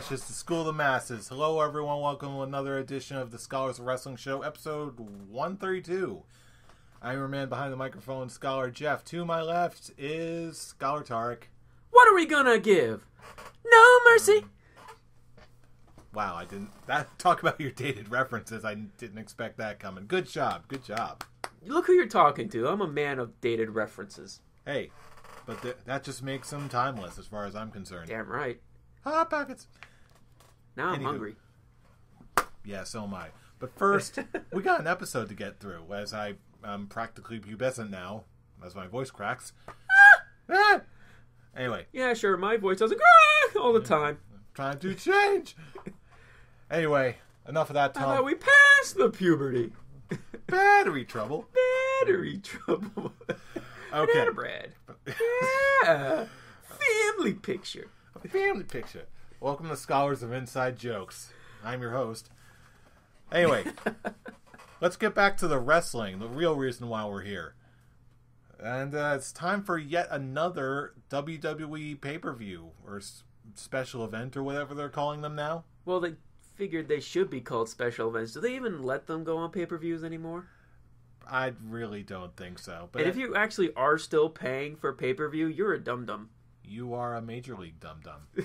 Ashes to School the Masses. Hello, everyone. Welcome to another edition of the Scholars of Wrestling Show, episode 132. I'm your man behind the microphone, Scholar Jeff. To my left is Scholar Tarek. What are we gonna give? No mercy. Wow, I didn't. Talk about your dated references. I didn't expect that coming. Good job. Good job. Look who you're talking to. I'm a man of dated references. Hey, but that just makes them timeless as far as I'm concerned. Damn right. Hot Pockets. Now I'm hungry. Yeah, so am I. But first, we got an episode to get through, as I'm practically pubescent now, as my voice cracks. Anyway. Yeah, sure, my voice doesn't all the time. Trying to change. Anyway, enough of that talk. How about we pass the puberty? Battery trouble. Battery trouble. Okay. Banana bread. Yeah. Family picture. A family picture. Welcome to Scholars of Inside Jokes. I'm your host. Anyway, let's get back to the wrestling, the real reason why we're here. And it's time for yet another WWE pay-per-view, or special event, or whatever they're calling them now. Well, they figured they should be called special events. Do they even let them go on pay-per-views anymore? I really don't think so. But and if you actually are still paying for pay-per-view, you're a dum-dum. You are a major league dum-dum.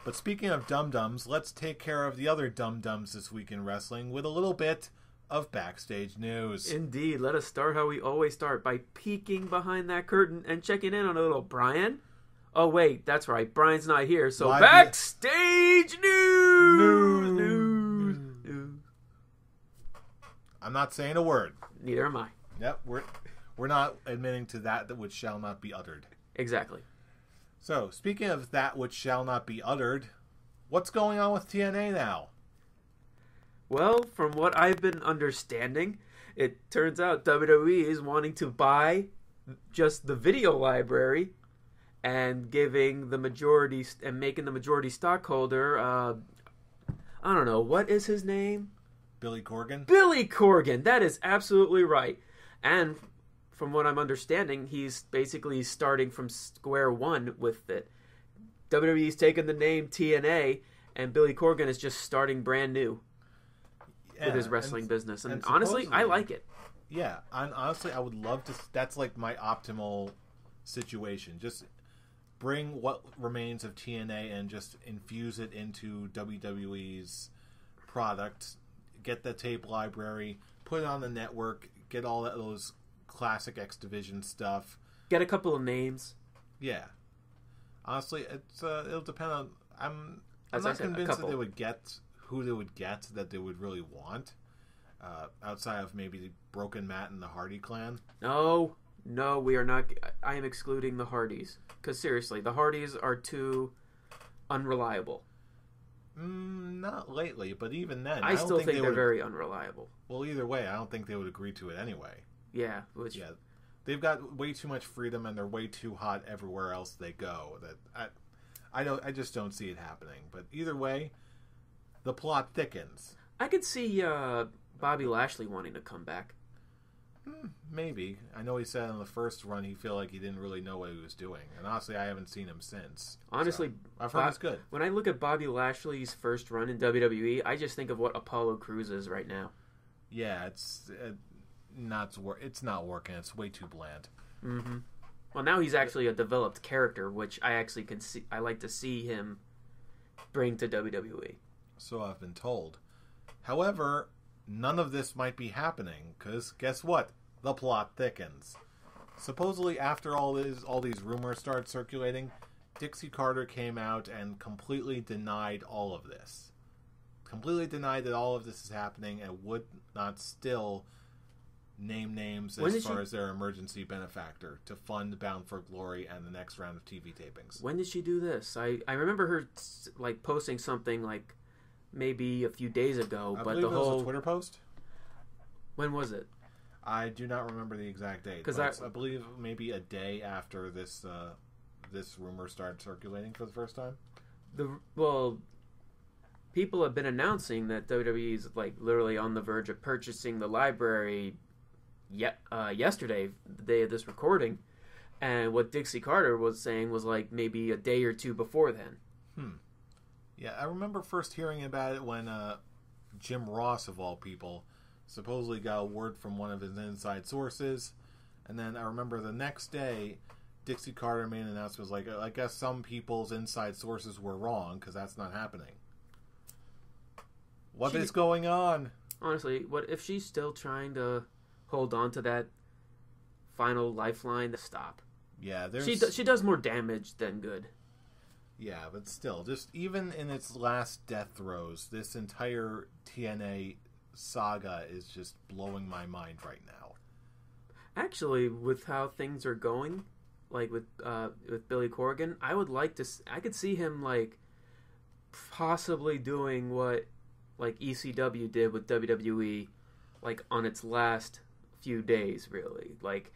But speaking of dum-dums, let's take care of the other dum-dums this week in wrestling with a little bit of backstage news. Indeed. Let us start how we always start, by peeking behind that curtain and checking in on a little Brian. Oh, wait, that's right. Brian's not here, so backstage news. I'm not saying a word. Neither am I. Yep, we're not admitting to that which shall not be uttered. Exactly. So, speaking of that which shall not be uttered, what's going on with TNA now? Well, from what I've been understanding, it turns out WWE is wanting to buy just the video library and giving the majority and making the majority stockholder, I don't know, what is his name? Billy Corgan? Billy Corgan, that is absolutely right. And from what I'm understanding, he's basically starting from square one with it. WWE's taken the name TNA, and Billy Corgan is just starting brand new with his wrestling business. And honestly, I like it. Yeah, honestly, I would love to. That's like my optimal situation. Just bring what remains of TNA and just infuse it into WWE's product. Get the tape library, put it on the network, get all those classic X Division stuff. Get a couple of names. Yeah. Honestly, it'll depend on. I'm not convinced that they would get who they would get that they would really want. Outside of maybe Broken Matt and the Hardy Clan. No, we are not. I am excluding the Hardys. Because seriously, the Hardys are too unreliable. Not lately, but even then, I still think they're very unreliable. Well, either way, I don't think they would agree to it anyway. Yeah, they've got way too much freedom, and they're way too hot everywhere else they go. That I just don't see it happening. But either way, the plot thickens. I could see Bobby Lashley wanting to come back. Maybe. I know he said in the first run he felt like he didn't really know what he was doing. And honestly, I haven't seen him since. Honestly, so I've heard it's good. When I look at Bobby Lashley's first run in WWE, I just think of what Apollo Crews is right now. Yeah, it's not working. It's way too bland. Mm-hmm. Well, now he's actually a developed character, which I actually can see. I like to see him bring to WWE. So I've been told. However, none of this might be happening, because guess what? The plot thickens. Supposedly, after all these rumors started circulating, Dixie Carter came out and completely denied all of this. Completely denied that all of this is happening and would not still name names as far as their emergency benefactor to fund Bound for Glory and the next round of TV tapings. When did she do this? I remember her posting something like maybe a few days ago. I believe it was a Twitter post. When was it? I do not remember the exact date. Because I believe maybe a day after this rumor started circulating for the first time. People have been announcing that WWE is literally on the verge of purchasing the library. Yesterday, the day of this recording, and what Dixie Carter was saying was maybe a day or two before then. Yeah, I remember first hearing about it when Jim Ross, of all people, supposedly got a word from one of his inside sources. And then I remember the next day, Dixie Carter made an announcement, was like, I guess some people's inside sources were wrong, because that's not happening. What is going on? Honestly, what if she's still trying to hold on to that final lifeline? Stop. Yeah, she does more damage than good. Yeah, but still, just even in its last death throes, this entire TNA saga is just blowing my mind right now. Actually, with how things are going, like with Billy Corgan, I could see him like possibly doing what like ECW did with WWE, like on its last few days, really, like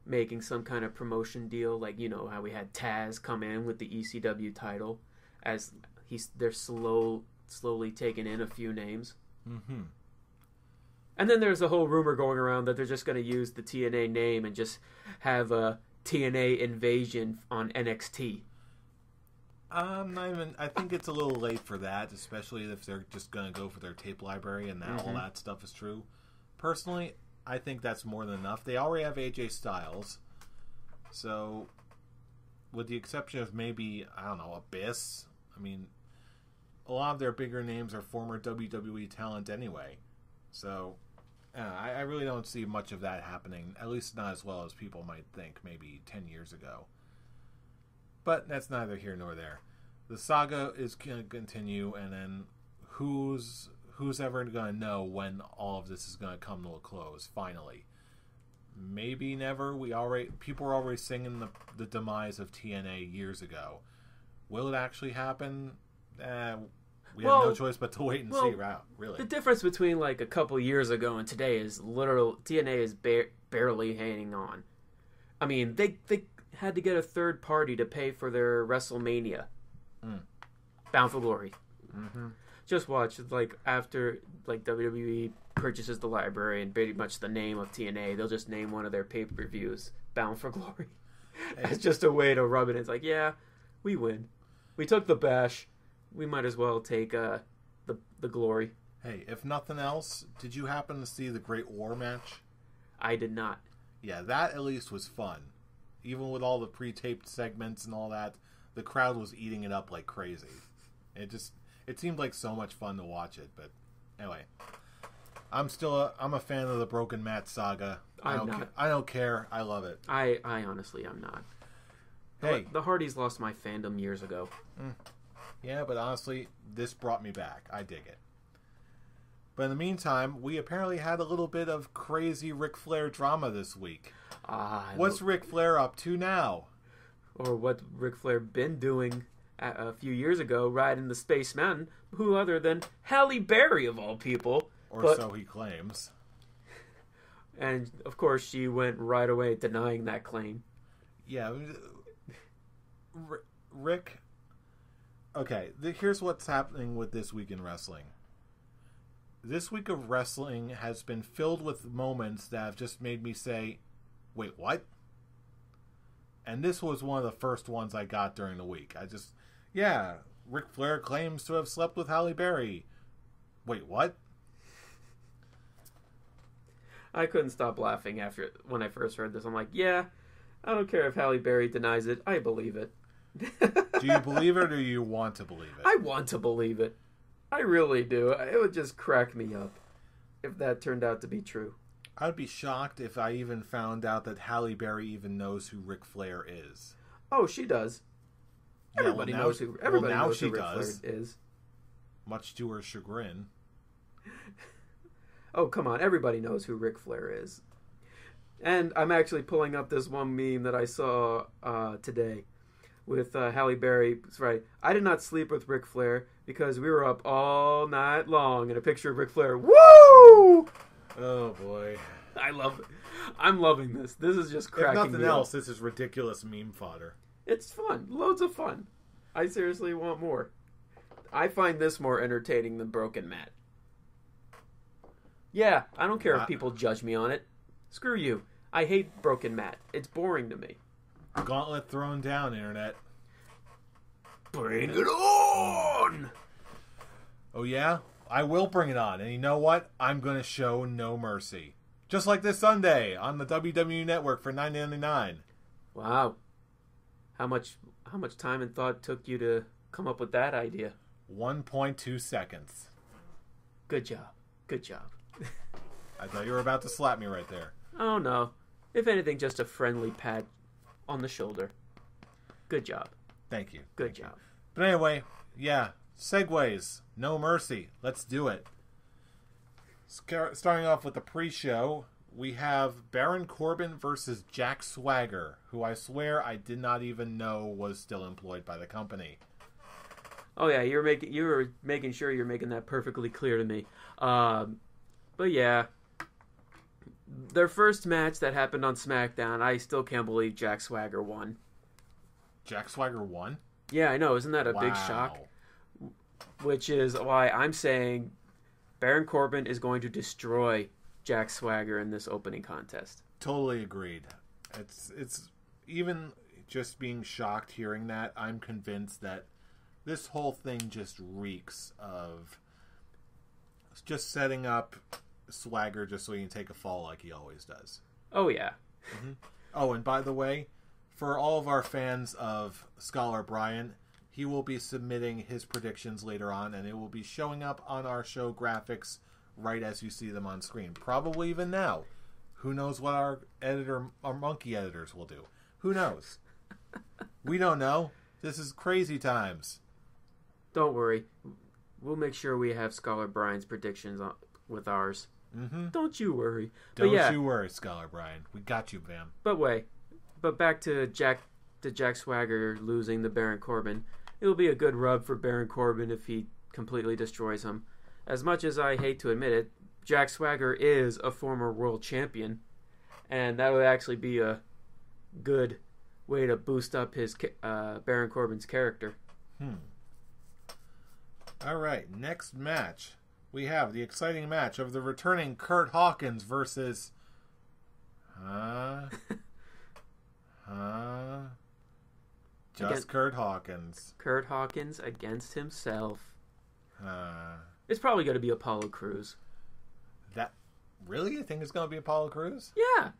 making some kind of promotion deal, like, you know how we had Taz come in with the ECW title, as they're slowly taking in a few names. Mm-hmm. And then there's a whole rumor going around that they're just going to use the TNA name and just have a TNA invasion on NXT. I think it's a little late for that, especially if they're just going to go for their tape library and all that stuff is true. Personally, I think that's more than enough. They already have AJ Styles. So, with the exception of maybe, I don't know, Abyss, I mean, a lot of their bigger names are former WWE talent anyway. So, I really don't see much of that happening, at least not as well as people might think maybe 10 years ago. But that's neither here nor there. The saga is going to continue, and then who's ever going to know when all of this is going to come to a close, finally? Maybe never. People were already singing the demise of TNA years ago. Will it actually happen? We have no choice but to wait and see, really. The difference between like a couple years ago and today is literal. TNA is barely hanging on. I mean, they had to get a third party to pay for their WrestleMania. Bound for Glory. Mm-hmm. Just watch, like, after like WWE purchases the library and pretty much the name of TNA, they'll just name one of their pay-per-views Bound for Glory. It's just a way to rub it in. It's like, yeah, we win. We took the bash. We might as well take the glory. Hey, if nothing else, did you happen to see the Great War match? I did not. Yeah, that at least was fun. Even with all the pre-taped segments and all that, the crowd was eating it up like crazy. It seemed like so much fun to watch it, but anyway. I'm a fan of the Broken Matt saga. I don't care. I love it. I honestly am not. Hey, the Hardys lost my fandom years ago. Yeah, but honestly, this brought me back. I dig it. But in the meantime, we apparently had a little bit of crazy Ric Flair drama this week. What's Ric Flair up to now? Or what Ric Flair been doing a few years ago, riding the Space Mountain? Who other than Halle Berry, of all people? So he claims. And, of course, she went right away denying that claim. Yeah. Rick... Okay, here's what's happening with This Week in Wrestling. This week of wrestling has been filled with moments that have just made me say, wait, what? And this was one of the first ones I got during the week. Ric Flair claims to have slept with Halle Berry. Wait, what? I couldn't stop laughing when I first heard this. I'm like, yeah, I don't care if Halle Berry denies it. I believe it. Do you believe it or do you want to believe it? I want to believe it. I really do. It would just crack me up if that turned out to be true. I'd be shocked if I even found out that Halle Berry even knows who Ric Flair is. Oh, she does. Everybody knows who Ric Flair is. Much to her chagrin. Oh, come on. Everybody knows who Ric Flair is. And I'm actually pulling up this one meme that I saw today with Halle Berry. That's right. I did not sleep with Ric Flair because we were up all night long. And a picture of Ric Flair. Woo! Oh, boy. I love it. I'm loving this. This is just cracking me up. If nothing else, this is ridiculous meme fodder. It's fun. Loads of fun. I seriously want more. I find this more entertaining than Broken Matt. Yeah, I don't care if people judge me on it. Screw you. I hate Broken Matt. It's boring to me. Gauntlet thrown down, Internet. Bring it on! on! Oh yeah? I will bring it on. And you know what? I'm going to show no mercy. Just like this Sunday on the WWE Network for $9.99. Wow. How much time and thought took you to come up with that idea? 1.2 seconds. Good job. Good job. I thought you were about to slap me right there. Oh, no. If anything, just a friendly pat on the shoulder. Good job. Thank you. Good job. But anyway, yeah. Segues. No mercy. Let's do it. Starting off with the pre-show, we have Baron Corbin versus Jack Swagger, who I swear I did not even know was still employed by the company. Oh yeah, you were making sure you're making that perfectly clear to me. But yeah, their first match that happened on SmackDown, I still can't believe Jack Swagger won. Jack Swagger won? Yeah, I know. Isn't that a big shock? Which is why I'm saying Baron Corbin is going to destroy Jack Swagger in this opening contest. Totally agreed. It's even just being shocked hearing that, I'm convinced that this whole thing just reeks of just setting up Swagger just so he can take a fall like he always does. Oh, yeah. Mm-hmm. Oh, and by the way, for all of our fans of Scholar Brian, he will be submitting his predictions later on, and it will be showing up on our show graphics right as you see them on screen. Probably even now. Who knows what our monkey editors will do? Who knows? We don't know. This is crazy times. Don't worry. We'll make sure we have Scholar Brian's predictions with ours. Mm-hmm. Don't you worry. Don't you worry, Scholar Brian. We got you, fam. But back to Jack Swagger losing to Baron Corbin. It'll be a good rub for Baron Corbin if he completely destroys him. As much as I hate to admit it, Jack Swagger is a former world champion, and that would actually be a good way to boost up his Baron Corbin's character. All right, next match. We have the exciting match of the returning Curt Hawkins versus... Curt Hawkins. Curt Hawkins against himself. It's probably going to be Apollo Crews. That really? You think it's going to be Apollo Crews? Yeah.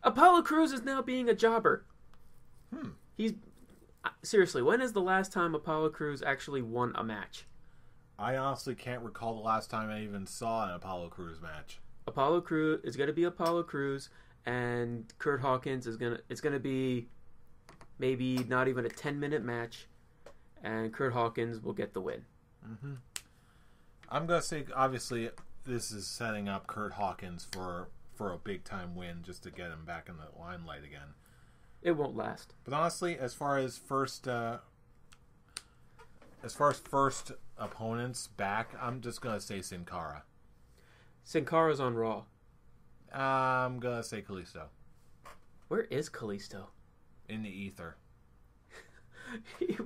Apollo Crews is now being a jobber. He's seriously, when is the last time Apollo Crews actually won a match? I honestly can't recall the last time I even saw an Apollo Crews match. Apollo Crews is going to be Apollo Crews, and Curt Hawkins is it's going to be maybe not even a 10-minute match, and Curt Hawkins will get the win. Mm-hmm. I'm going to say, obviously, this is setting up Curt Hawkins for a big-time win just to get him back in the limelight again. It won't last. But honestly, as far as first opponents back, I'm just going to say Sin Cara. Sin Cara's on Raw. I'm going to say Kalisto. Where is Kalisto? In the ether.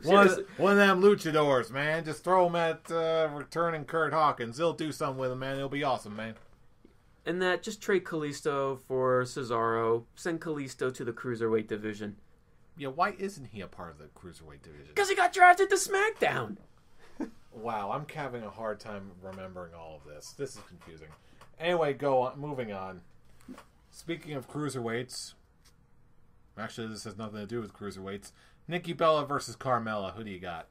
One of them luchadors, man. Just throw him at returning Curt Hawkins. They'll do something with him, man. It'll be awesome, man. And that, just trade Kalisto for Cesaro. Send Kalisto to the Cruiserweight division. Yeah, why isn't he a part of the Cruiserweight division? Because he got drafted to SmackDown. Wow, I'm having a hard time remembering all of this. This is confusing. Anyway, go on. Moving on. Speaking of Cruiserweights... Actually, this has nothing to do with Cruiserweights. Nikki Bella versus Carmella. Who do you got?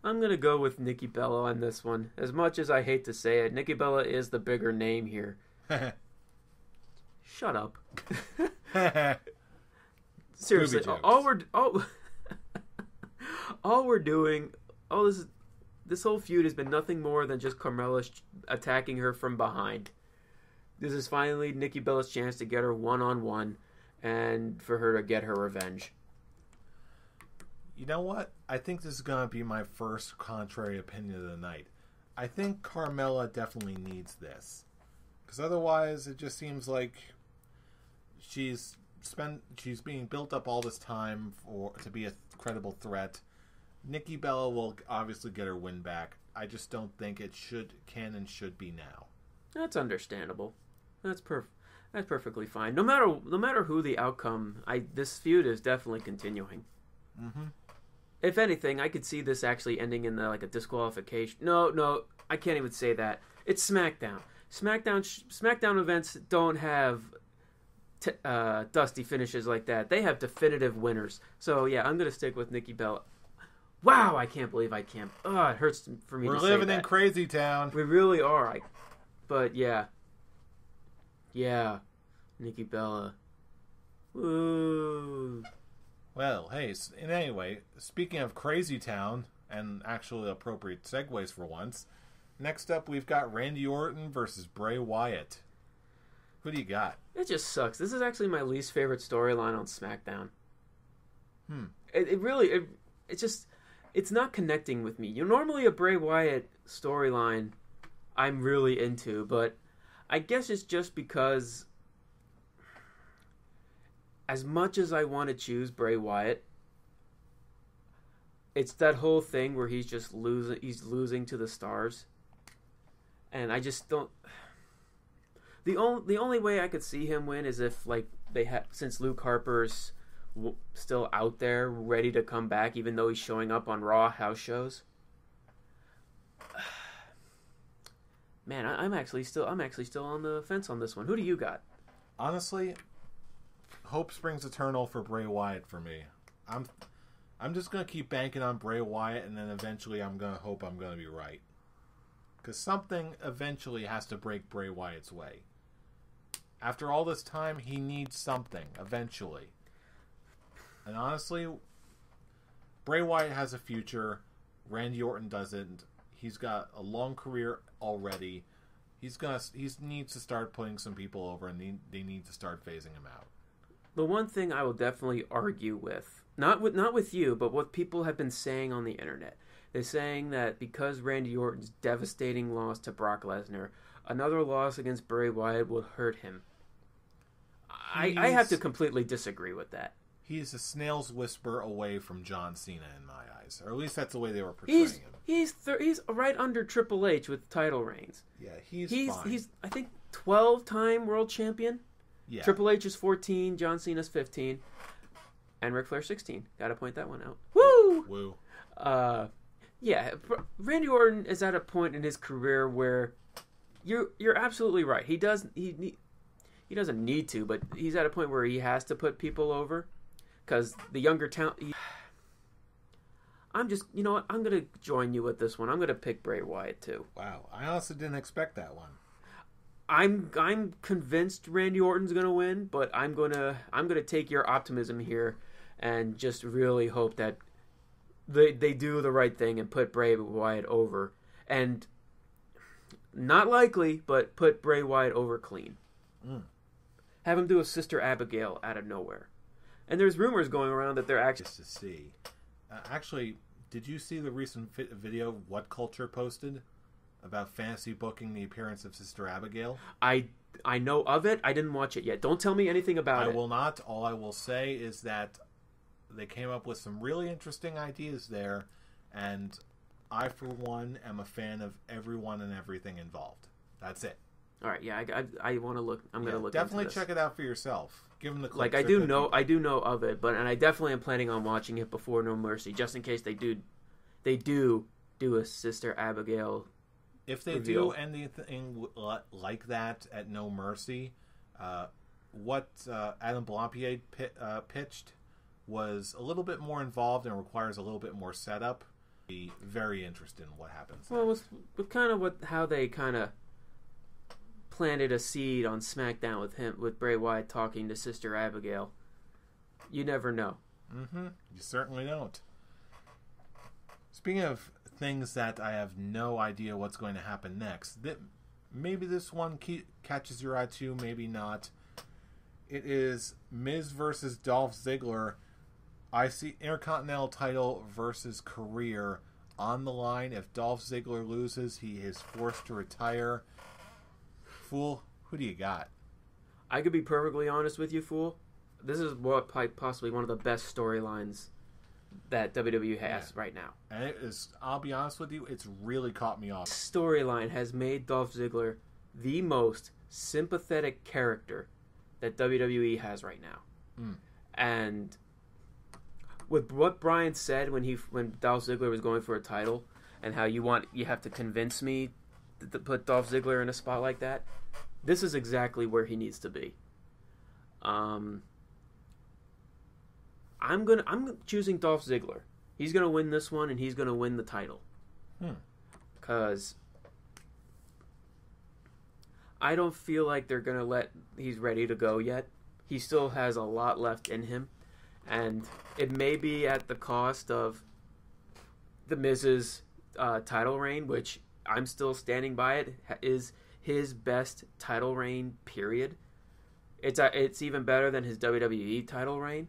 I'm going to go with Nikki Bella on this one. As much as I hate to say it, Nikki Bella is the bigger name here. Shut up. Seriously, all we're doing, this whole feud has been nothing more than just Carmella attacking her from behind. This is finally Nikki Bella's chance to get her one-on-one and for her to get her revenge. You know what? I think this is going to be my first contrary opinion of the night. I think Carmella definitely needs this. Because otherwise, it just seems like she's being built up all this time to be a credible threat. Nikki Bella will obviously get her win back. I just don't think it can and should be now. That's understandable. That's perfectly fine. No matter who the outcome, this feud is definitely continuing. Mm-hmm. If anything, I could see this actually ending in a disqualification. No, I can't even say that. It's SmackDown. SmackDown events don't have dusty finishes like that. They have definitive winners. So yeah, I'm gonna stick with Nikki Bella. Wow, I can't believe I can't. Oh, it hurts for me to say that. We're living in crazy town. We really are. But yeah. Yeah. Nikki Bella. Woo. Well, hey, and anyway, speaking of crazy town, and actually appropriate segues for once, next up we've got Randy Orton versus Bray Wyatt. Who do you got? It just sucks. This is actually my least favorite storyline on SmackDown. It's not connecting with me. Normally a Bray Wyatt storyline I'm really into, but I guess it's just because as much as I want to choose Bray Wyatt, it's that whole thing where he's losing to the stars. And I just don't. The only way I could see him win is if since Luke Harper's still out there ready to come back, even though he's showing up on Raw house shows. Man, I'm actually still on the fence on this one. Who do you got? Honestly, hope springs eternal for Bray Wyatt for me. I'm just gonna keep banking on Bray Wyatt, and then eventually I'm gonna hope I'm gonna be right. Because something eventually has to break Bray Wyatt's way. After all this time, he needs something eventually. And honestly, Bray Wyatt has a future. Randy Orton doesn't. He's got a long career already. He needs to start putting some people over, and they need to start phasing him out. The one thing I will definitely argue with, not with you, but what people have been saying on the internet. They're saying that because Randy Orton's devastating loss to Brock Lesnar, another loss against Bray Wyatt will hurt him. I have to completely disagree with that. He's a snail's whisper away from John Cena in my eyes, or at least that's the way they were portraying him. He's right under Triple H with title reigns. Yeah, he's fine. He's I think 12-time world champion. Yeah. Triple H is 14, John Cena's 15, and Ric Flair 16. Got to point that one out. Woo! Woo. Yeah, Randy Orton is at a point in his career where you're absolutely right. He doesn't need to, but he's at a point where he has to put people over because the younger talent. I'm just, you know what? I'm gonna join you with this one. I'm gonna pick Bray Wyatt too. Wow, I honestly didn't expect that one. I'm convinced Randy Orton's gonna win, but I'm gonna take your optimism here and just really hope that they do the right thing and put Bray Wyatt over. And not likely, but put Bray Wyatt over clean. Have him do a Sister Abigail out of nowhere. And there's rumors going around that they're actually... Just to see. Actually, did you see the recent video What Culture posted about fantasy booking the appearance of Sister Abigail? I know of it. I didn't watch it yet. Don't tell me anything about it. I will not. All I will say is that they came up with some really interesting ideas there, and I, for one, am a fan of everyone and everything involved. That's it. All right, yeah, I want to look. I'm going to look. Definitely into this. check it out for yourself. Give them the clips. Like I do know of it, and I definitely am planning on watching it before No Mercy, just in case they do a Sister Abigail. If they reveal. do anything like that at No Mercy, what Adam Blampied pitched was a little bit more involved and requires a little bit more setup. Be very interested in what happens. Well, with kind of how they kind of planted a seed on SmackDown with Bray Wyatt talking to Sister Abigail. You never know. You certainly don't. Speaking of things that I have no idea what's going to happen next, maybe this one catches your eye too, maybe not. It is Miz versus Dolph Ziggler. I see Intercontinental title versus career on the line. If Dolph Ziggler loses, he is forced to retire. Fool, who do you got? I could be perfectly honest with you, Fool. This is possibly one of the best storylines that WWE has right now. And it is, I'll be honest with you, it's really caught me off. This storyline has made Dolph Ziggler the most sympathetic character that WWE has right now. And with what Bryan said when Dolph Ziggler was going for a title, and how you have to convince me to put Dolph Ziggler in a spot like that. This is exactly where he needs to be. I'm choosing Dolph Ziggler. He's gonna win this one, and he's gonna win the title. Because I don't feel like they're gonna he's ready to go yet. He still has a lot left in him, and it may be at the cost of the Miz's title reign, which I'm still standing by. It is his best title reign, period. It's even better than his WWE title reign.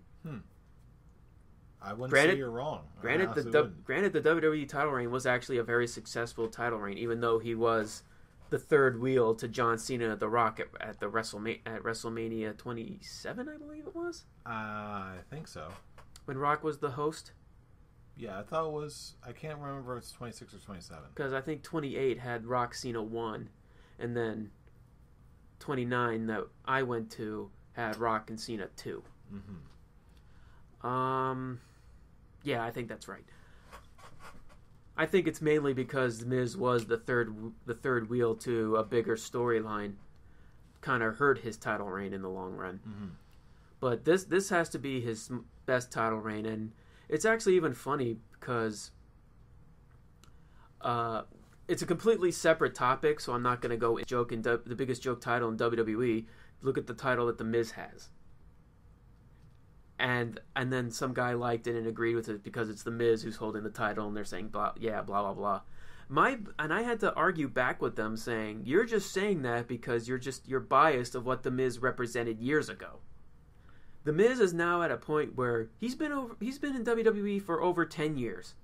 I wouldn't say you're wrong. Granted, the WWE title reign was actually a very successful title reign, even though he was the third wheel to John Cena at The Rock at WrestleMania 27, I believe it was. I think so. When Rock was the host. Yeah, I thought it was. I can't remember if it's 26 or 27. Because I think 28 had Rock Cena 1, and then 29 that I went to had Rock and Cena 2. Yeah, I think that's right. I think it's mainly because The Miz was the third wheel to a bigger storyline, kind of hurt his title reign in the long run. But this has to be his best title reign, and it's actually even funny because it's a completely separate topic, so I'm not going to go joke in the biggest joke title in WWE. Look at the title that The Miz has. And then some guy liked it and agreed with it because it's The Miz who's holding the title, and they're saying blah blah blah. And I had to argue back with them, saying you're just saying that because you're biased of what The Miz represented years ago. The Miz is now at a point where he's been in WWE for over 10 years.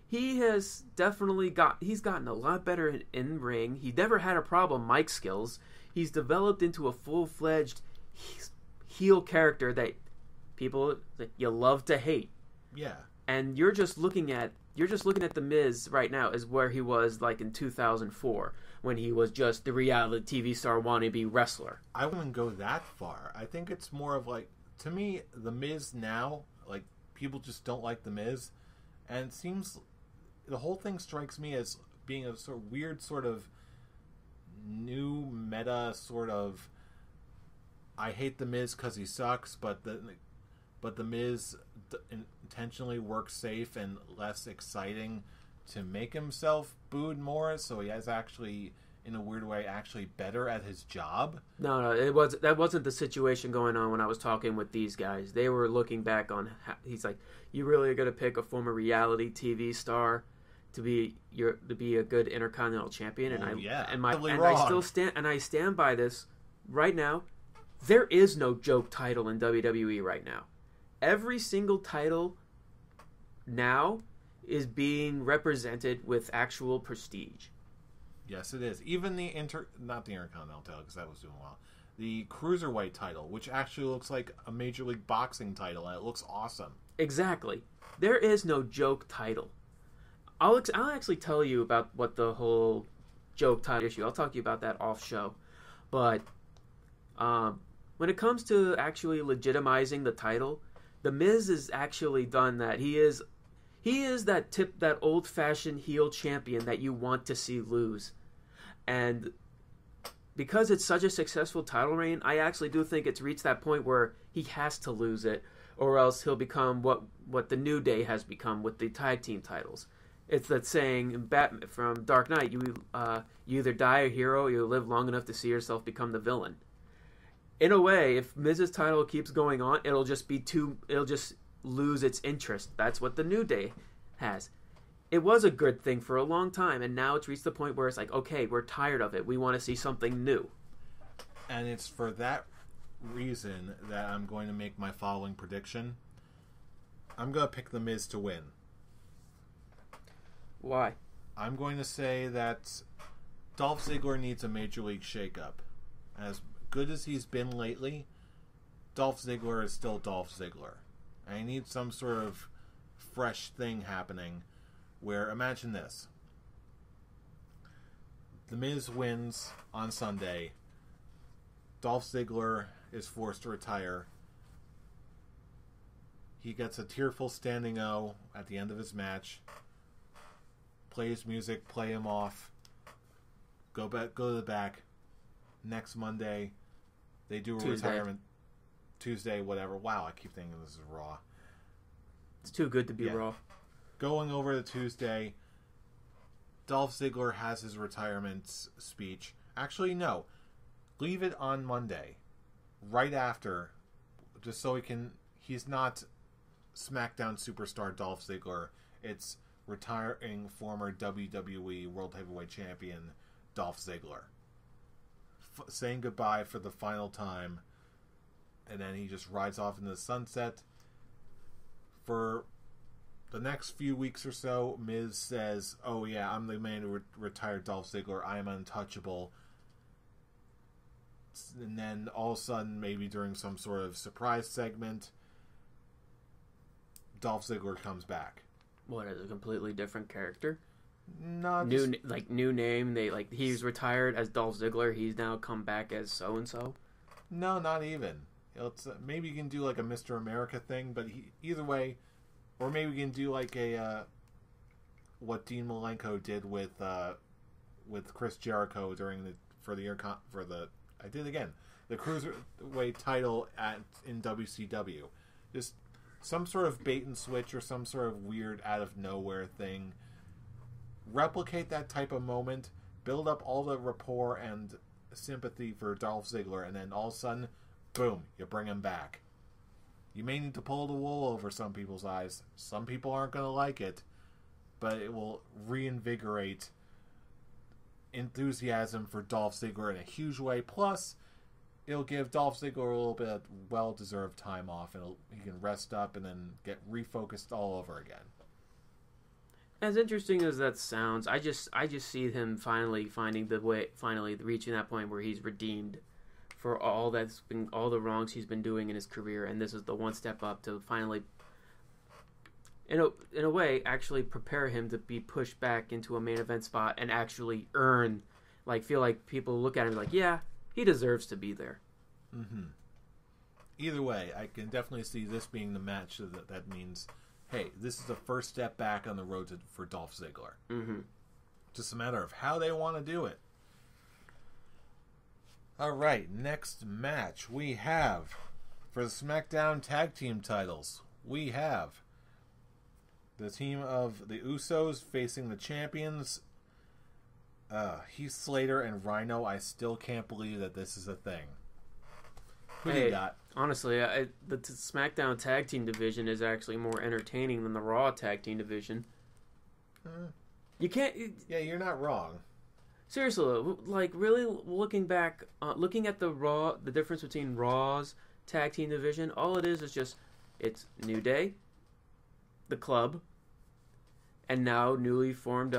He has definitely gotten a lot better in ring. He never had a problem mic skills. He's developed into a full-fledged heel character that people that you love to hate. Yeah. And you're just looking at The Miz right now as where he was like in 2004 when he was just the reality TV star wannabe wrestler. I wouldn't go that far. I think it's more of like, to me, The Miz now, like, people just don't like The Miz, and it seems the whole thing strikes me as being a sort of weird sort of new meta sort of I hate The Miz because he sucks, but the Miz intentionally works safe and less exciting to make himself booed more, so he is actually, in a weird way, actually better at his job. No, that wasn't the situation going on when I was talking with these guys. They were looking back on he's like, you really are going to pick a former reality TV star to be a good Intercontinental Champion, and I stand by this right now. There is no joke title in WWE right now. Every single title now is being represented with actual prestige. Yes, it is. Even not the Intercontinental title, because that was doing well. The Cruiserweight title, which actually looks like a Major League Boxing title, and it looks awesome. Exactly. There is no joke title. I'll actually tell you about what the whole joke title issue. I'll talk to you about that off show. But when it comes to actually legitimizing the title, The Miz has actually done that. He is that old-fashioned heel champion that you want to see lose. And because it's such a successful title reign, I actually do think it's reached that point where he has to lose it, or else he'll become what the New Day has become with the tag team titles. It's that saying from Dark Knight, you either die a hero or you live long enough to see yourself become the villain. In a way, if Miz's title keeps going on, it'll just lose its interest. That's what the New Day has. It was a good thing for a long time, and now it's reached the point where it's like, okay, we're tired of it. We want to see something new. And it's for that reason that I'm going to make my following prediction. I'm going to pick The Miz to win. Why? I'm going to say that Dolph Ziggler needs a major league shakeup. As good as he's been lately, Dolph Ziggler is still Dolph Ziggler. I need some sort of fresh thing happening where, imagine this. The Miz wins on Sunday. Dolph Ziggler is forced to retire. He gets a tearful standing O at the end of his match. Play his music, play him off. Go to the back. Next Monday, they do a retirement. Tuesday, whatever. Wow, I keep thinking this is Raw. It's too good to be Raw. Going over to Tuesday, Dolph Ziggler has his retirement speech. Actually, no. Leave it on Monday. Right after. Just so he's not SmackDown superstar Dolph Ziggler. It's retiring former WWE World Heavyweight Champion Dolph Ziggler. Saying goodbye for the final time. And then he just rides off into the sunset. For the next few weeks or so, Miz says, oh yeah, I'm the man who retired Dolph Ziggler. I am untouchable. And then all of a sudden, maybe during some sort of surprise segment, Dolph Ziggler comes back. What, as a completely different character? No, new name. He's retired as Dolph Ziggler. He's now come back as so and so. No, not even. Maybe you can do like a Mr. America thing, but either way, or maybe we can do like a what Dean Malenko did with Chris Jericho the Cruiserweight title in WCW. Just some sort of bait and switch or some sort of weird out of nowhere thing. Replicate that type of moment, build up all the rapport and sympathy for Dolph Ziggler, and then all of a sudden, boom, you bring him back. You may need to pull the wool over some people's eyes. Some people aren't going to like it, but it will reinvigorate enthusiasm for Dolph Ziggler in a huge way. Plus, it'll give Dolph Ziggler a little bit of well-deserved time off, and he can rest up and then get refocused all over again. As interesting as that sounds, I just see him finally reaching that point where he's redeemed for all the wrongs he's been doing in his career, and this is the one step up to finally, in a way, actually prepare him to be pushed back into a main event spot and actually feel like people look at him like, yeah, he deserves to be there. Mm-hmm. Either way, I can definitely see this being the match that means, hey, this is the first step back on the road for Dolph Ziggler. Mm-hmm. Just a matter of how they want to do it. All right, next match we have for the SmackDown Tag Team titles. We have the team of the Usos facing the champions, Heath Slater and Rhino. I still can't believe that this is a thing. Who do you got? Honestly, the SmackDown Tag Team division is actually more entertaining than the Raw Tag Team division. You can't... Yeah, you're not wrong. Seriously, really looking back, looking at the difference between Raw's Tag Team division, all it is just, it's New Day, the Club, and now a newly formed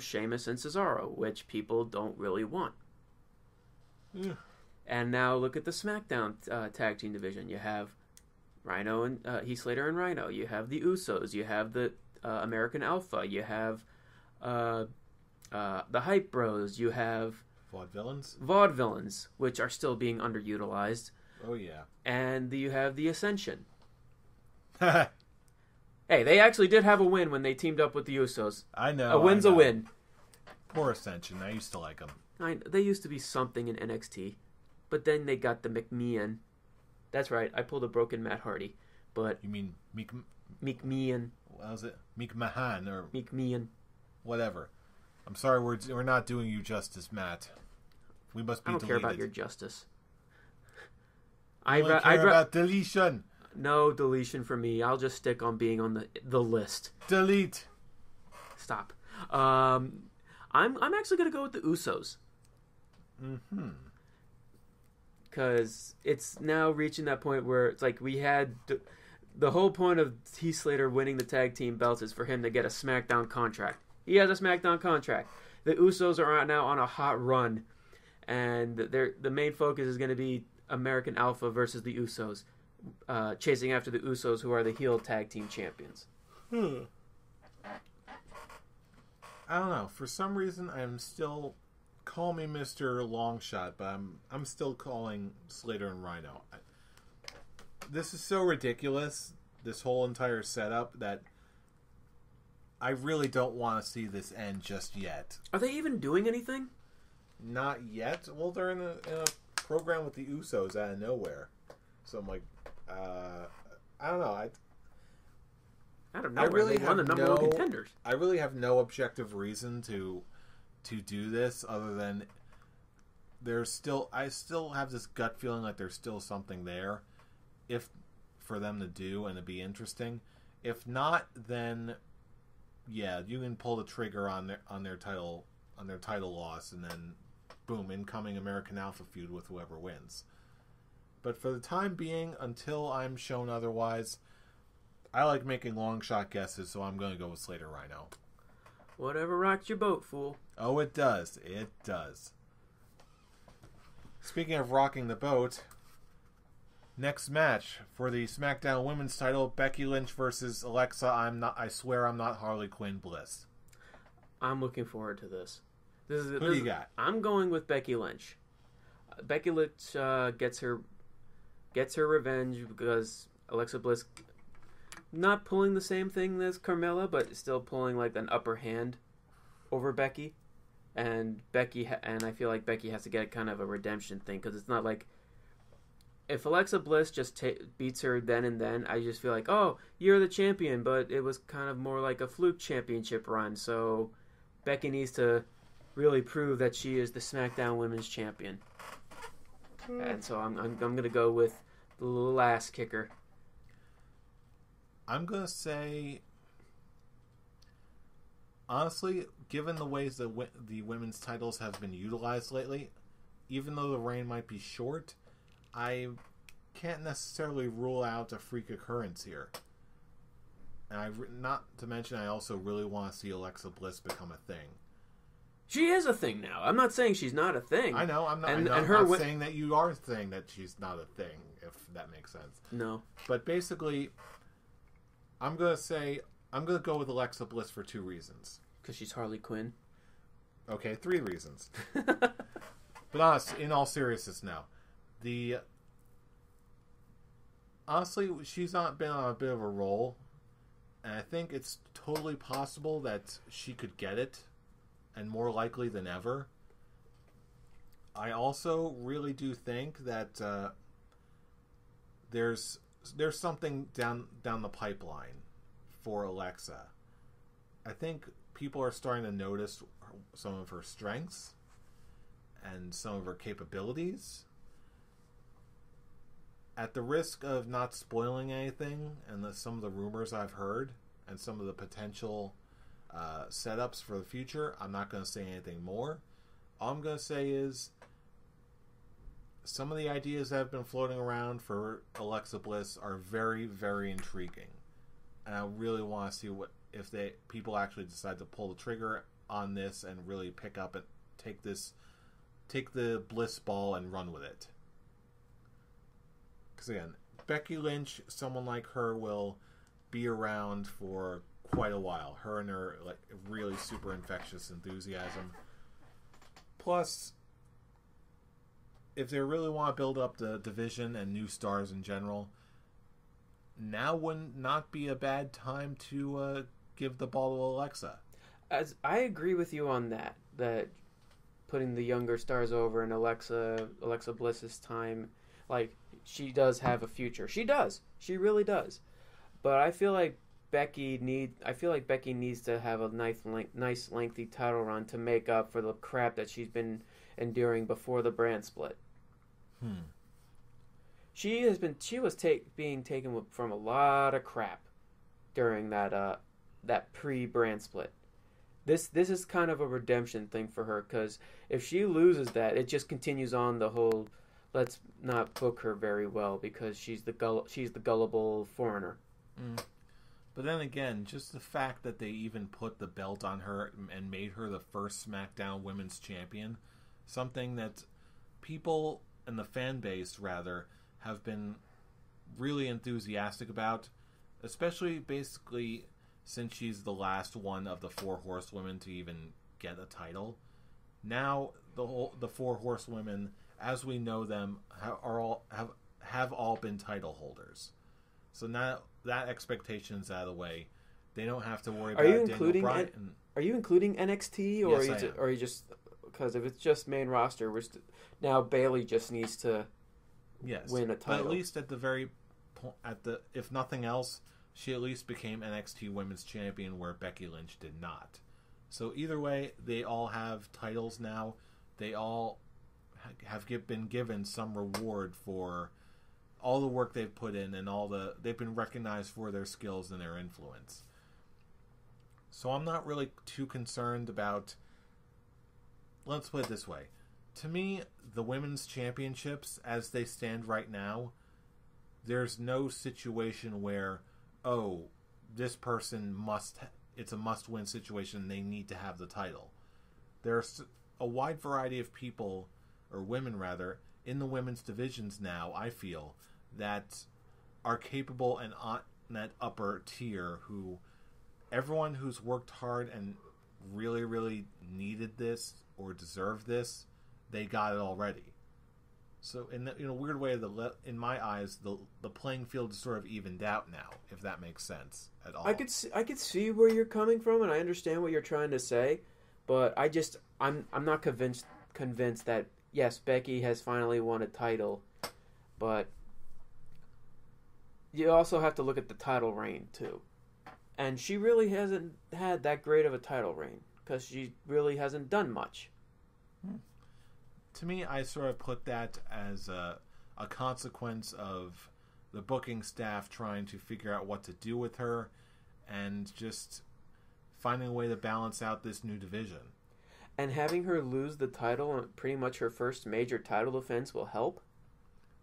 Sheamus and Cesaro, which people don't really want. Yeah. And now look at the SmackDown Tag Team division. You have Rhino and Heath Slater and Rhino. You have the Usos. You have the American Alpha. You have the Hype Bros. You have Vaudevillains, which are still being underutilized. Oh yeah. And you have the Ascension. Hey, they actually did have a win when they teamed up with the Usos. I know. A win's a win. Poor Ascension. I used to like them. They used to be something in NXT. But then they got the McMahon. That's right. I pulled a broken Matt Hardy. But you mean McMahon? What was it? McMahon or McMahon? Whatever. I'm sorry, we're not doing you justice, Matt. We must be. I don't deleted. care about your justice. I care about deletion. No deletion for me. I'll just stick on being on the list. Delete. Stop. I'm actually gonna go with the Usos. Mm-hmm. Because it's now reaching that point where it's like we had the whole point of Heath Slater winning the tag team belts is for him to get a SmackDown contract. He has a SmackDown contract. The Usos are now on a hot run, and the main focus is going to be American Alpha versus the Usos, chasing after the Usos, who are the heel tag team champions. I don't know. For some reason, I'm still... Call me Mr. Longshot, but I'm still calling Slater and Rhino. This is so ridiculous this whole entire setup that I really don't want to see this end just yet. Are they even doing anything? Not yet. Well, they're in a program with the Usos out of nowhere. So I'm like, I don't know. I really have number one contenders. I really have no objective reason to do this other than I still have this gut feeling like there's still something there, if for them to do and to be interesting. If not, then yeah, you can pull the trigger on their title loss, and then boom, incoming American Alpha feud with whoever wins. But for the time being, until I'm shown otherwise, I like making long shot guesses, so I'm going to go with Slater Rhino. Whatever rocks your boat, fool. Oh, it does. It does. Speaking of rocking the boat, next match for the SmackDown Women's title, Becky Lynch versus Alexa. I swear I'm not Harley Quinn Bliss. I'm looking forward to this. Who do you got? I'm going with Becky Lynch. Becky Lynch gets her revenge because Alexa Bliss not pulling the same thing as Carmella, but still pulling like an upper hand over Becky. And I feel like Becky has to get kind of a redemption thing, because it's not like if Alexa Bliss just beats her then and then, I just feel like, oh, you're the champion, but it was kind of more like a fluke championship run. So Becky needs to really prove that she is the SmackDown Women's Champion. And so I'm gonna go with the last kicker. I'm gonna say, honestly, given the ways that the women's titles have been utilized lately, even though the reign might be short, I can't necessarily rule out a freak occurrence here. And not to mention, I also really want to see Alexa Bliss become a thing. She is a thing now. I'm not saying she's not a thing. I know. I'm not saying that you are saying that she's not a thing, if that makes sense. No. But basically, I'm going to go with Alexa Bliss for 2 reasons. Because she's Harley Quinn? Okay, 3 reasons. But in all seriousness now, honestly, she's not been on a bit of a roll, and I think it's totally possible that she could get it, and more likely than ever. I also really do think that there's something down the pipeline for Alexa. I think people are starting to notice some of her strengths and some of her capabilities. At the risk of not spoiling anything, and some of the rumors I've heard, and some of the potential setups for the future, I'm not going to say anything more. All I'm going to say is some of the ideas that have been floating around for Alexa Bliss are very, very intriguing. And I really want to see if people actually decide to pull the trigger on this and really pick up and take the Bliss ball and run with it. Because again, Becky Lynch, someone like her, will be around for quite a while. Her and her like really super infectious enthusiasm. Plus, if they really want to build up the division and new stars in general, now would not be a bad time to give the ball to Alexa. As I agree with you on that putting the younger stars over and Alexa Bliss's time, like, she does have a future. She does. She really does. But I feel like Becky needs to have a nice lengthy title run to make up for the crap that she's been enduring before the brand split. She was being taken from a lot of crap during that pre-brand split. This is kind of a redemption thing for her, because if she loses that, it just continues on the whole let's not book her very well because she's the gullible foreigner. But then again, just the fact that they even put the belt on her and made her the first SmackDown Women's Champion, something that people and the fan base rather have been really enthusiastic about, especially basically since she's the last one of the 4 horsewomen to even get a title. Now the 4 horsewomen, as we know them, have all been title holders. So now that expectation's out of the way. They don't have to worry Are about you including Daniel Bryan. Are you including NXT or Yes, are you just because if it's just main roster, now Bayley just needs to win a title. But at least at the very if nothing else, she at least became NXT Women's Champion where Becky Lynch did not. So either way, they all have titles now. They all have been given some reward for all the work they've put in and they've been recognized for their skills and their influence. So I'm not really too concerned about. Let's put it this way. To me, the women's championships, as they stand right now, there's no situation where, this person it's a must-win situation, they need to have the title. There's a wide variety of people, or women rather, in the women's divisions now, I feel, that are capable and on that upper tier everyone who's worked hard and really, really needed this or deserved this, they got it already. So in a weird way, in my eyes, the playing field is sort of evened out now, if that makes sense at all. I could see where you're coming from, and I understand what you're trying to say, but I'm not convinced that yes, Becky has finally won a title, but you also have to look at the title reign too, and she really hasn't had that great of a title reign because she really hasn't done much. To me, I sort of put that as a consequence of the booking staff trying to figure out what to do with her and just finding a way to balance out this new division. And having her lose the title on pretty much her first major title defense will help?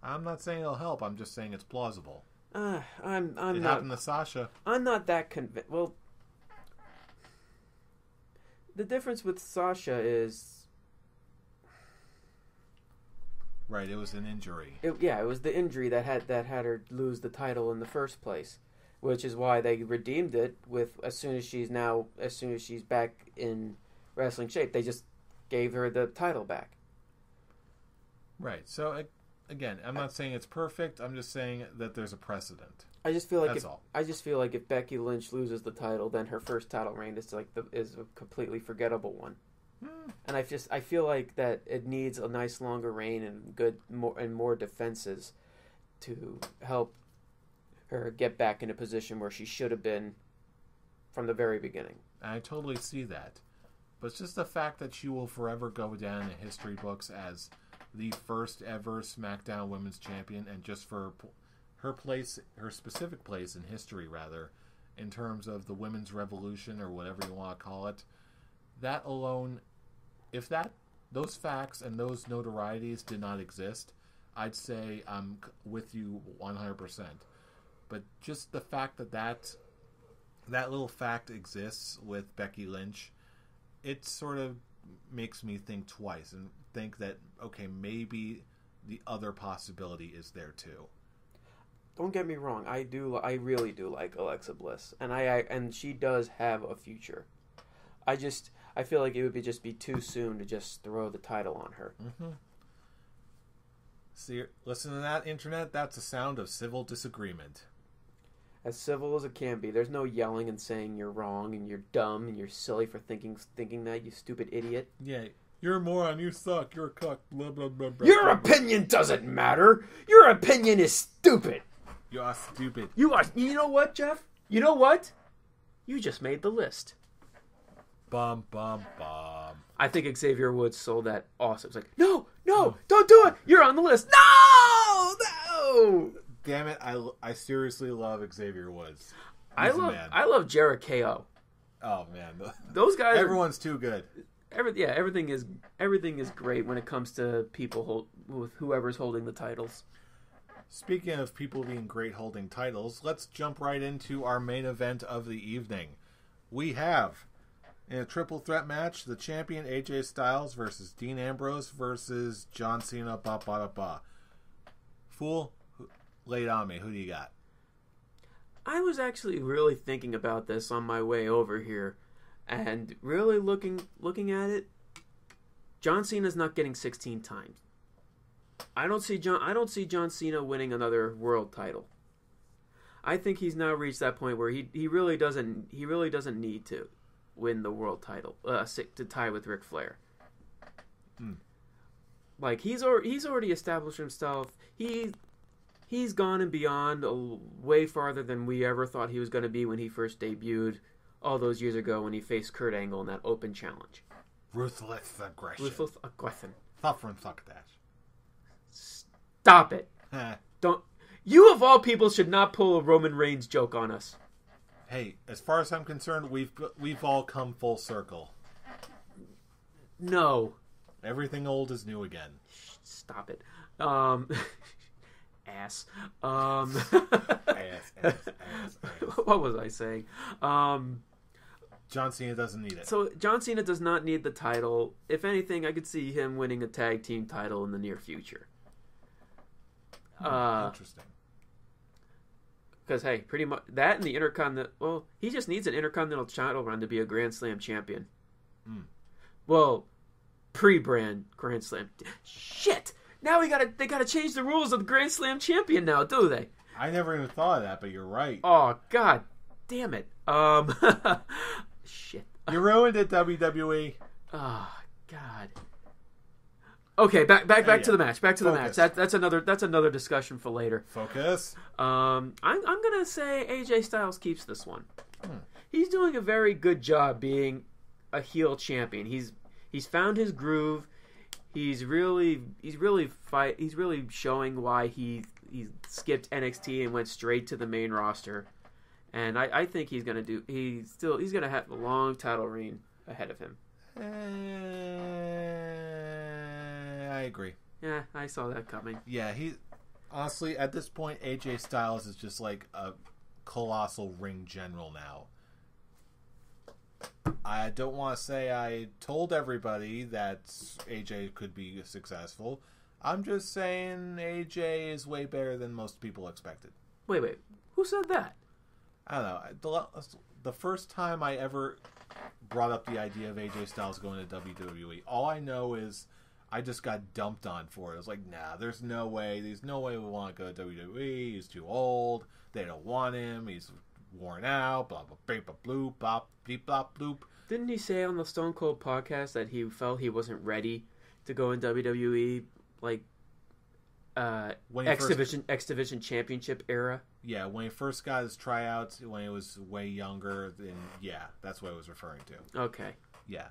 I'm not saying it'll help. I'm just saying it's plausible. It happened to Sasha. I'm not that convinced. Well, the difference with Sasha is... Right, it was an injury. It was the injury that had her lose the title in the first place, which is why they redeemed it with as soon as she's back in wrestling shape, they just gave her the title back. Right. So again, I'm not saying it's perfect. I'm just saying that there's a precedent. I just feel like That's if Becky Lynch loses the title, then her first title reign is is a completely forgettable one. And I feel like that it needs a nice longer reign and more defenses to help her get back in a position where she should have been from the very beginning. I totally see that. But it's just the fact that she will forever go down in history books as the first ever SmackDown Women's Champion, and just for her specific place in history, rather, in terms of the women's revolution or whatever you want to call it, that alone... If those facts and those notorieties did not exist, I'd say I'm with you 100%. But just the fact that little fact exists with Becky Lynch, it sort of makes me think twice and think that, okay, maybe the other possibility is there too. Don't get me wrong, I really do like Alexa Bliss, and she does have a future. I feel like it would just be too soon to just throw the title on her. Mm-hmm. See, listen to that, Internet? That's a sound of civil disagreement. As civil as it can be. There's no yelling and saying you're wrong and you're dumb and you're silly for thinking that, you stupid idiot. Yeah, you're a moron, you suck, you're a cuck, blah, blah, blah, blah. Your opinion doesn't matter. Your opinion is stupid. You are stupid. You know what, Jeff? You know what? You just made the list. Bum, bum, bum. I think Xavier Woods sold that awesome. It's like, no, don't do it. You're on the list. No. Damn it! I seriously love Xavier Woods. I love Jericho. Oh man, those guys. Everyone's too good. Everything is great when it comes to people with whoever's holding the titles. Speaking of people being great holding titles, let's jump right into our main event of the evening. We have, in a triple threat match, the champion AJ Styles versus Dean Ambrose versus John Cena. Fool, lay it on me. Who do you got? I was actually really thinking about this on my way over here, and really looking at it. John Cena's not getting 16 times. I don't see John Cena winning another world title. I think he's now reached that point where he really doesn't need to win the world title to tie with Ric Flair. Like he's already established himself. He's gone and beyond way farther than we ever thought he was going to be when he first debuted all those years ago when he faced Kurt Angle in that open challenge. Ruthless aggression. Ruthless aggression. Suffering succotash. Stop it. Don't. You of all people should not pull a Roman Reigns joke on us. Hey, as far as I'm concerned, we've all come full circle. No. Everything old is new again. Stop it. Ass. Ass. What was I saying? John Cena doesn't need it. So John Cena does not need the title. If anything, I could see him winning a tag team title in the near future. Interesting. Because, hey, pretty much that and the Intercontinental... Well, he just needs an Intercontinental title run to be a Grand Slam champion. Well, pre-brand Grand Slam. Shit! Now they gotta change the rules of the Grand Slam champion now, do they? I never even thought of that, but you're right. Oh, God damn it. Shit. You ruined it, WWE. Oh, God. Okay, back to the match. Back to Focus. the match. That's another discussion for later. Focus. I'm gonna say AJ Styles keeps this one. He's doing a very good job being a heel champion. He's found his groove. He's really showing why he skipped NXT and went straight to the main roster. And I think he's gonna have a long title reign ahead of him. I agree. Yeah, I saw that coming. Yeah, honestly, at this point, AJ Styles is just like a colossal ring general now. I don't want to say I told everybody that AJ could be successful. I'm just saying AJ is way better than most people expected. Wait. Who said that? I don't know. The first time I ever brought up the idea of AJ Styles going to WWE, all I know is I just got dumped on for it. I was like, nah, there's no way. There's no way we want to go to WWE. He's too old. They don't want him. He's worn out. Blah, blah, beep, blah, bloop, bop, beep, bop, bloop. Didn't he say on the Stone Cold podcast that he felt he wasn't ready to go in WWE, like, X Division Championship era? Yeah, when he first got his tryouts, when he was way younger, then yeah, that's what I was referring to. Okay. Yeah.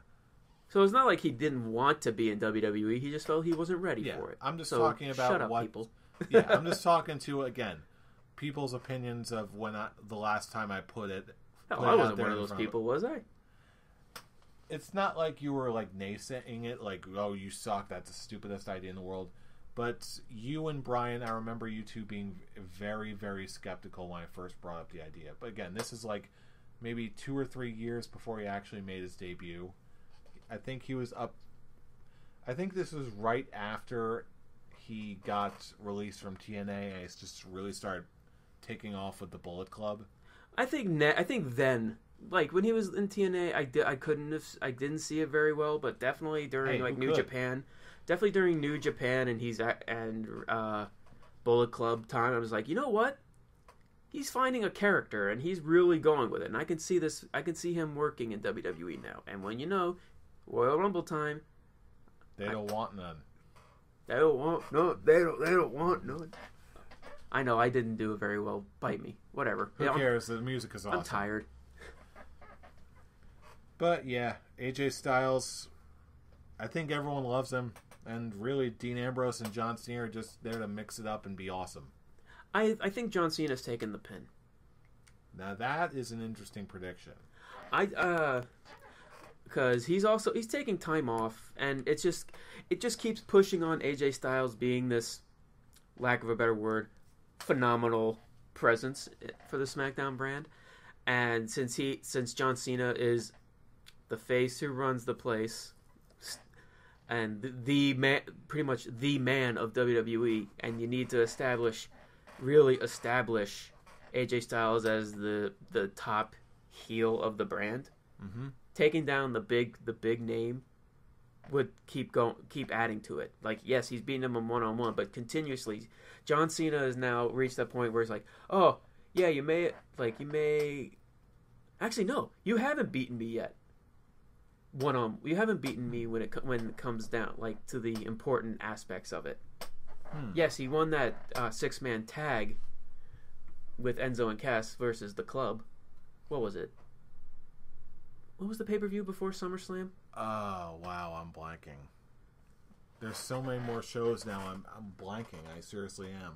So it's not like he didn't want to be in WWE. He just felt he wasn't ready for it. I'm just talking about shut up, people. Yeah, I'm just talking to, again, people's opinions of the last time I put it. Hell, I wasn't one of those people, was I? It's not like you were like naysaying it, like, oh, you suck, that's the stupidest idea in the world. But you and Brian, I remember you two being very, very skeptical when I first brought up the idea. But again, this is like maybe 2 or 3 years before he actually made his debut. I think he was up. I think this was right after he got released from TNA and he just really started taking off with the Bullet Club. I think then, like when he was in TNA, I didn't see it very well, but definitely during New Japan. Definitely during New Japan and Bullet Club time, I was like, you know what? He's finding a character and he's really going with it. And I can see this. I can see him working in WWE now. And when Royal Rumble time, they don't want none. They don't want none. They don't want none. I know I didn't do it very well. Bite me. Whatever. Who cares? The music is awesome. I'm tired. But yeah, AJ Styles. I think everyone loves him. And really, Dean Ambrose and John Cena are just there to mix it up and be awesome. I think John Cena's taken the pin. Now that is an interesting prediction. Because he's taking time off, and it just keeps pushing on AJ Styles being this, lack of a better word, phenomenal presence for the SmackDown brand. And since John Cena is the face who runs the place, and the man, pretty much the man of WWE, and you need to really establish AJ Styles as the top heel of the brand. Mm-hmm. Taking down the big name would keep adding to it. Like, yes, he's beating him 1-on-1, but continuously, John Cena has now reached that point where it's like, oh, Yeah, you may. Actually, no, you haven't beaten me yet. You haven't beaten me when it comes down like to the important aspects of it. Yes, he won that 6-man tag with Enzo and Cass versus the Club. What was it? What was the pay-per-view before SummerSlam? Oh, wow, I'm blanking. There's so many more shows now. I'm blanking. I seriously am.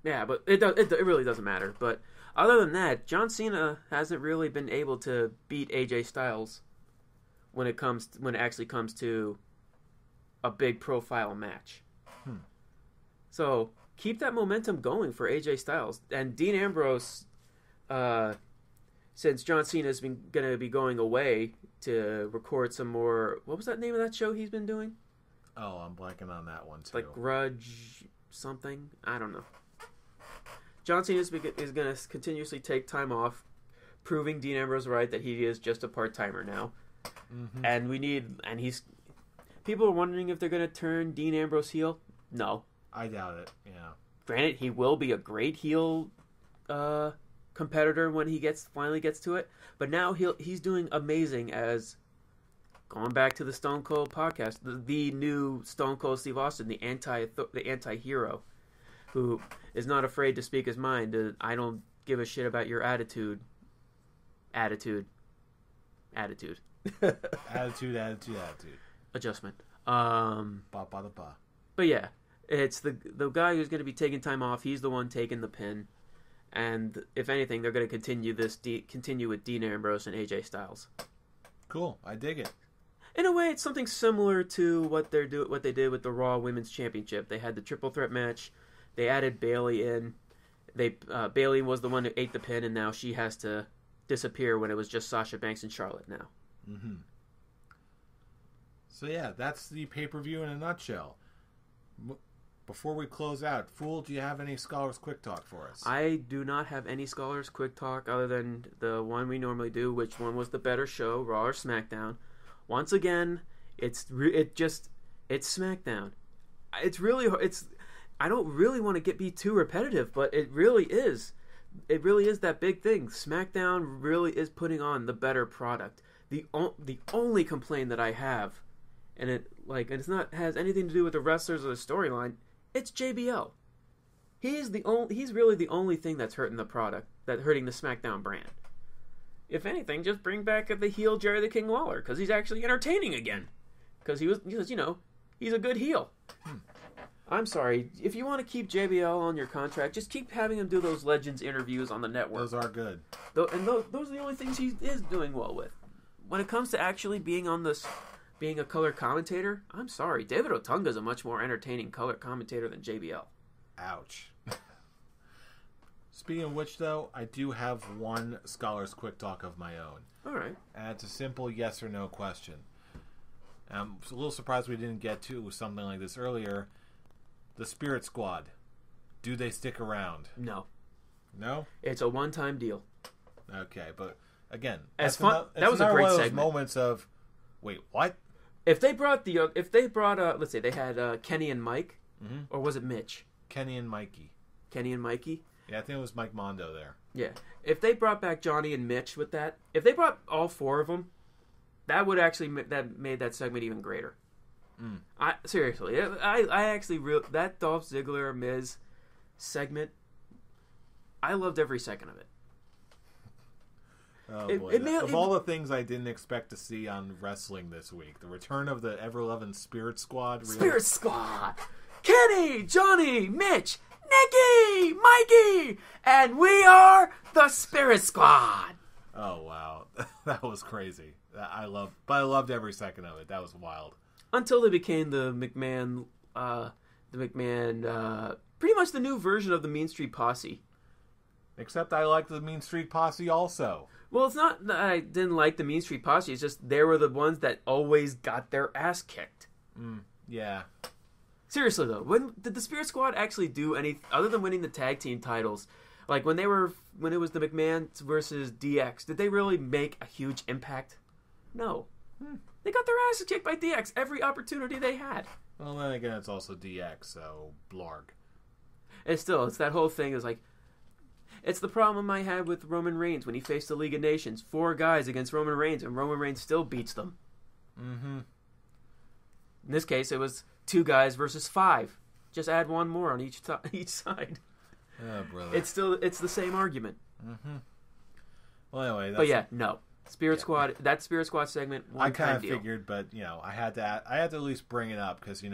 Yeah, but it really doesn't matter. But other than that, John Cena hasn't really been able to beat AJ Styles when it actually comes to a big profile match. So keep that momentum going for AJ Styles and Dean Ambrose. Since John Cena's going to be going away to record some more. What was that name of that show he's been doing? Oh, I'm blanking on that one too. Like Grudge something? I don't know. John Cena is going to continuously take time off, proving Dean Ambrose right that he is just a part-timer now. And people are wondering if they're going to turn Dean Ambrose heel. No. I doubt it, yeah. Granted, he will be a great heel competitor when he finally gets to it, but now he's doing amazing as, going back to the Stone Cold podcast, the new Stone Cold Steve Austin, the anti-hero, who is not afraid to speak his mind. I don't give a shit about your attitude. Attitude. Attitude. Adjustment. Ba-ba-da-ba. But yeah, it's the guy who's going to be taking time off. He's the one taking the pin. And if anything, they're going to continue with Dean Ambrose and AJ Styles. Cool, I dig it. In a way, it's something similar to what they did with the Raw Women's Championship. They had the triple threat match. They added Bayley in. Bayley was the one who ate the pin, and now she has to disappear when it was just Sasha Banks and Charlotte now. So yeah, that's the pay-per-view in a nutshell. Before we close out, Fool, do you have any Scholars Quick Talk for us? I do not have any Scholars Quick Talk other than the one we normally do, which one was the better show, Raw or SmackDown. Once again, it's SmackDown. I don't really want to be too repetitive, but it really is. It really is that big thing. SmackDown really is putting on the better product. The only complaint that I have, and it's not has anything to do with the wrestlers or the storyline. It's JBL. He's really the only thing that's hurting the product, that's hurting the SmackDown brand. If anything, just bring back the heel Jerry the King Lawler, because he's actually entertaining again. Because he's a good heel. I'm sorry, if you want to keep JBL on your contract, just keep having him do those Legends interviews on the network. Those are good. Those are the only things he is doing well with. When it comes to actually being a color commentator, I'm sorry, David Otunga's a much more entertaining color commentator than JBL. Ouch. Speaking of which, though, I do have one Scholars Quick Talk of my own. All right. And it's a simple yes or no question. I'm a little surprised we didn't get to something like this earlier. The Spirit Squad, do they stick around? No. No? It's a one-time deal. Okay, but again, that was a great one of those segment. Moments of, wait, what? If they brought let's say they had Kenny and Mike, or was it Mitch? Kenny and Mikey. Yeah, I think it was Mike Mondo there. Yeah. If they brought back Johnny and Mitch with that, if they brought all four of them, that would actually made that segment even greater. Seriously, I actually that Dolph Ziggler Miz segment, I loved every second of it. Oh boy! Of all the things I didn't expect to see on wrestling this week, the return of the ever-loving Spirit Squad. Really... Spirit Squad, Kenny, Johnny, Mitch, Nikki, Mikey, and we are the Spirit Squad. Oh wow, that was crazy. I loved every second of it. That was wild. Until they became the McMahon, pretty much the new version of the Mean Street Posse. Except I like the Mean Street Posse also. Well, it's not that I didn't like the Mean Street Posse. It's just they were the ones that always got their ass kicked. Yeah. Seriously though, did the Spirit Squad actually do anything other than winning the tag team titles? Like when it was the McMahon versus DX, did they really make a huge impact? No. They got their asses kicked by DX every opportunity they had. Well, then again, it's also DX, so blarg. And still, it's that whole thing is like, It's the problem I had with Roman Reigns when he faced the League of Nations. 4 guys against Roman Reigns, and Roman Reigns still beats them. Mm-hmm. In this case, it was 2 guys versus 5. Just add 1 more on each side. Oh, brother. It's the same argument. Mm-hmm. Well, anyway, but yeah, no. Spirit Squad, that Spirit Squad segment, I kind of figured, but, I had to at least bring it up because,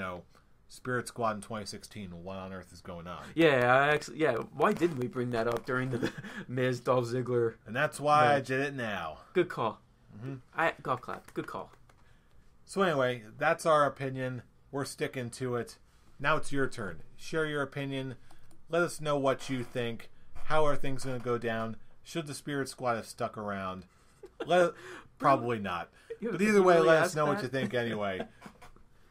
Spirit Squad in 2016, what on earth is going on? Yeah, why didn't we bring that up during the Miz Dolph Ziggler? And that's why I did it now. Good call. Mm-hmm. Golf clap. Good call. So anyway, that's our opinion. We're sticking to it. Now it's your turn. Share your opinion. Let us know what you think. How are things going to go down? Should the Spirit Squad have stuck around? Probably not. But either way, let us know what you think anyway.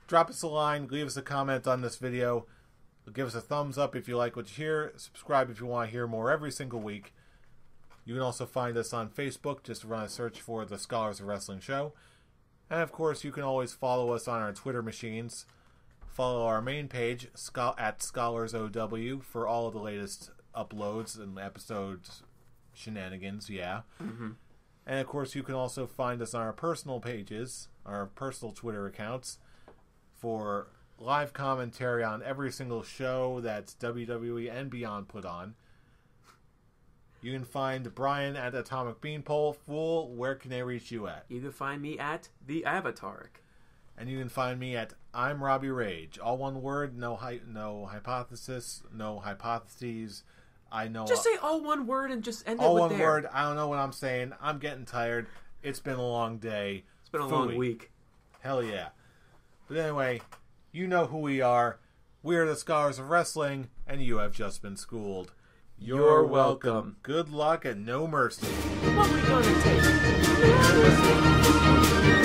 Drop us a line. Leave us a comment on this video. Give us a thumbs up if you like what you hear. Subscribe if you want to hear more every single week. You can also find us on Facebook. Just run a search for the Scholars of Wrestling Show. And of course, you can always follow us on our Twitter machines. Follow our main page at ScholarsOW for all of the latest uploads and episodes shenanigans. Yeah. Mm-hmm. And of course, you can also find us on our personal pages, our personal Twitter accounts, for live commentary on every single show that's WWE and Beyond put on. You can find Brian at Atomic Beanpole. Fool, where can they reach you at? You can find me at The Avataric. And you can find me at I'm Robbie Rage. All one word, no hypothesis, no hypotheses. I know. Just say all one word and just end it with all one there. word. I don't know what I'm saying. I'm getting tired. It's been a long day. It's been a long week. Hell yeah. But anyway, you know who we are. We are the Scholars of Wrestling, and you have just been schooled. You're welcome. Good luck and no mercy. What we gonna take?